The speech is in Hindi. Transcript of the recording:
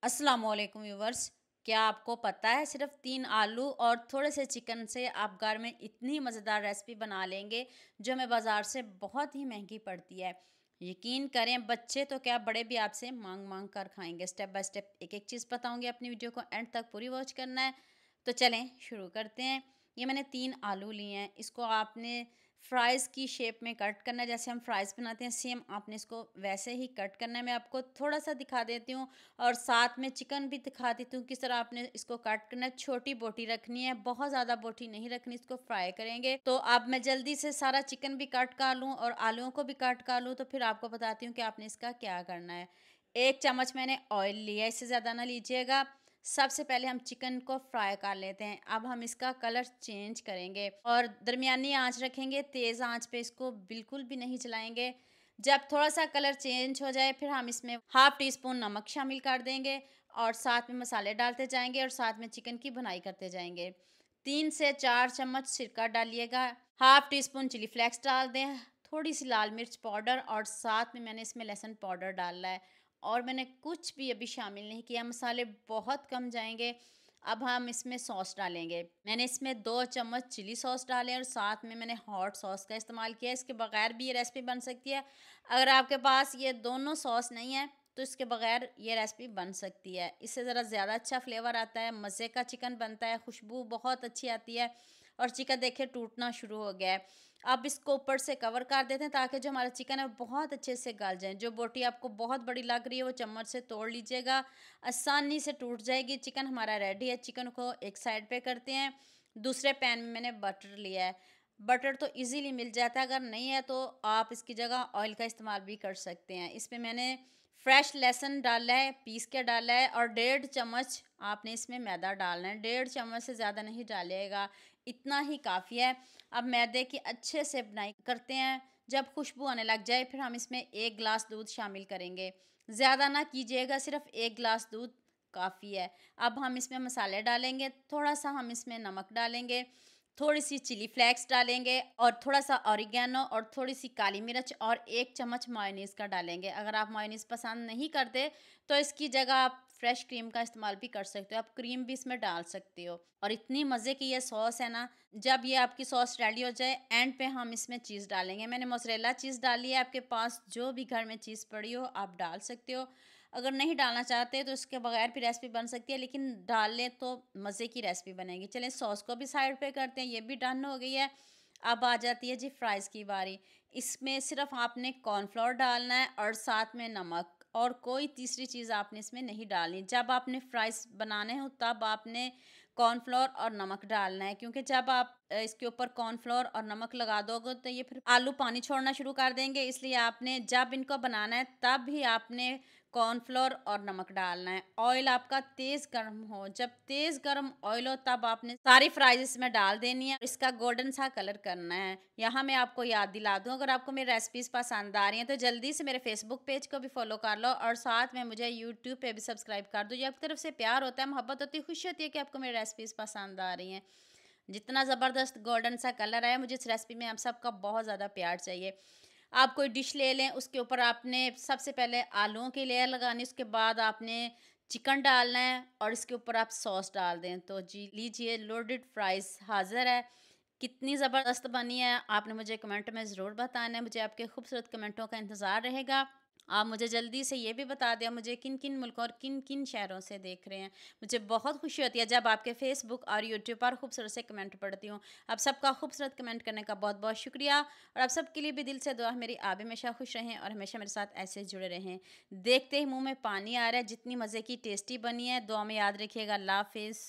अस्सलाम वालेकुम व्यूवर्स। क्या आपको पता है सिर्फ 3 आलू और थोड़े से चिकन से आप घर में इतनी मज़ेदार रेसिपी बना लेंगे जो हमें बाज़ार से बहुत ही महंगी पड़ती है। यकीन करें, बच्चे तो क्या बड़े भी आपसे मांग मांग कर खाएंगे। स्टेप बाय स्टेप एक एक चीज़ बताऊंगी, अपनी वीडियो को एंड तक पूरी वॉच करना है। तो चलें शुरू करते हैं। ये मैंने 3 आलू लिए हैं, इसको आपने फ्राइज़ की शेप में कट करना है। जैसे हम फ्राइज़ बनाते हैं सेम आपने इसको वैसे ही कट करना है। मैं आपको थोड़ा सा दिखा देती हूँ और साथ में चिकन भी दिखा देती हूँ किस तरह आपने इसको कट करना है। छोटी बोटी रखनी है, बहुत ज़्यादा बोटी नहीं रखनी। इसको फ्राई करेंगे तो अब मैं जल्दी से सारा चिकन भी कट कर लूँ और आलूओं को भी कट कर लूँ, तो फिर आपको बताती हूँ कि आपने इसका क्या करना है। 1 चम्मच मैंने ऑयल लिया, इससे ज़्यादा ना लीजिएगा। सबसे पहले हम चिकन को फ्राई कर लेते हैं। अब हम इसका कलर चेंज करेंगे और दरमियानी आंच रखेंगे, तेज़ आंच पे इसको बिल्कुल भी नहीं चलाएंगे। जब थोड़ा सा कलर चेंज हो जाए फिर हम इसमें हाफ टी स्पून नमक शामिल कर देंगे और साथ में मसाले डालते जाएंगे और साथ में चिकन की भुनाई करते जाएंगे। 3 से 4 चम्मच सिरका डालिएगा, half teaspoon chilli flakes डाल दें, थोड़ी सी लाल मिर्च पाउडर और साथ में मैंने इसमें लहसुन पाउडर डाला है और मैंने कुछ भी अभी शामिल नहीं किया। मसाले बहुत कम जाएंगे। अब हम इसमें सॉस डालेंगे। मैंने इसमें 2 चम्मच चिली सॉस डाले और साथ में मैंने हॉट सॉस का इस्तेमाल किया। इसके बगैर भी ये रेसिपी बन सकती है। अगर आपके पास ये दोनों सॉस नहीं है तो इसके बगैर ये रेसिपी बन सकती है। इससे ज़रा ज़्यादा अच्छा फ्लेवर आता है, मज़े का चिकन बनता है, खुशबू बहुत अच्छी आती है और चिकन देखिए टूटना शुरू हो गया है। अब इसको ऊपर से कवर कर देते हैं ताकि जो हमारा चिकन है वो बहुत अच्छे से गल जाए। जो बोटी आपको बहुत बड़ी लग रही है वो चम्मच से तोड़ लीजिएगा, आसानी से टूट जाएगी। चिकन हमारा रेडी है। चिकन को एक साइड पे करते हैं। दूसरे पैन में मैंने बटर लिया है। बटर तो इजीली मिल जाता है, अगर नहीं है तो आप इसकी जगह ऑयल का इस्तेमाल भी कर सकते हैं। इसमें मैंने फ्रेश लहसुन डाला है, पीस के डाला है और 1.5 चम्मच आपने इसमें मैदा डालना है। 1.5 चम्मच से ज़्यादा नहीं डालिएगा, इतना ही काफ़ी है। अब मैदे की अच्छे से बुनाई करते हैं। जब खुशबू आने लग जाए फिर हम इसमें 1 गिलास दूध शामिल करेंगे। ज़्यादा ना कीजिएगा, सिर्फ 1 गिलास दूध काफ़ी है। अब हम इसमें मसाले डालेंगे, थोड़ा सा हम इसमें नमक डालेंगे, थोड़ी सी चिली फ्लेक्स डालेंगे और थोड़ा सा ऑरिगेनो और थोड़ी सी काली मिर्च और 1 चम्मच मायोनीज़ का डालेंगे। अगर आप मायोनीज़ पसंद नहीं करते तो इसकी जगह आप फ्रेश क्रीम का इस्तेमाल भी कर सकते हो। आप क्रीम भी इसमें डाल सकते हो और इतनी मज़े की ये सॉस है ना। जब ये आपकी सॉस रेडी हो जाए एंड पे हम इसमें चीज़ डालेंगे। मैंने मोज़रेला चीज़ डाली है, आपके पास जो भी घर में चीज़ पड़ी हो आप डाल सकते हो। अगर नहीं डालना चाहते तो इसके बगैर भी रेसिपी बन सकती है, लेकिन डाल लें तो मज़े की रेसिपी बनेगी। चलें सॉस को भी साइड पे करते हैं, ये भी डन हो गई है। अब आ जाती है जी फ्राइज़ की बारी। इसमें सिर्फ आपने कॉर्नफ्लोर डालना है और साथ में नमक, और कोई तीसरी चीज़ आपने इसमें नहीं डालनी। जब आपने फ्राइज़ बनाने हो तब आपने कॉर्नफ्लोर और नमक डालना है, क्योंकि जब आप इसके ऊपर कॉर्नफ्लोर और नमक लगा दोगे तो ये फिर आलू पानी छोड़ना शुरू कर देंगे। इसलिए आपने जब इनको बनाना है तब भी आपने कॉर्नफ्लोर और नमक डालना है। ऑयल आपका तेज़ गर्म हो, जब तेज़ गर्म ऑयल हो तब आपने सारी फ्राइज़ इसमें डाल देनी है। इसका गोल्डन सा कलर करना है। यहाँ मैं आपको याद दिला दूँ, अगर आपको मेरी रेसिपीज़ पसंद आ रही हैं तो जल्दी से मेरे फेसबुक पेज को भी फॉलो कर लो और साथ में मुझे यूट्यूब पे भी सब्सक्राइब कर दो। ये आपकी तरफ से प्यार होता है, मोहब्बत होती है, खुशी होती है कि आपको मेरी रेसिपीज़ पसंद आ रही हैं। जितना ज़बरदस्त गोल्डन सा कलर आया, मुझे इस रेसिपी में आप सबका बहुत ज़्यादा प्यार चाहिए। आप कोई डिश ले लें, उसके ऊपर आपने सबसे पहले आलूओं की लेयर लगानी, उसके बाद आपने चिकन डालना है और इसके ऊपर आप सॉस डाल दें। तो जी लीजिए, लोडेड फ्राइज़ हाज़िर है। कितनी ज़बरदस्त बनी है आपने मुझे कमेंट में ज़रूर बताना है। मुझे आपके खूबसूरत कमेंटों का इंतज़ार रहेगा। आप मुझे जल्दी से ये भी बता दें मुझे किन-किन मुल्कों और किन-किन शहरों से देख रहे हैं। मुझे बहुत खुशी होती है जब आपके फ़ेसबुक और यूट्यूब पर खूबसूरत से कमेंट पढ़ती हूँ। आप सबका खूबसूरत कमेंट करने का बहुत-बहुत शुक्रिया और आप सबके लिए भी दिल से दुआ है मेरी, आप हमेशा खुश रहें और हमेशा मेरे साथ ऐसे जुड़े रहें। देखते ही मुँह में पानी आ रहा है, जितनी मज़े की टेस्टी बनी है। दुआ में याद रखिएगा। अल्लाह हाफ़िज़।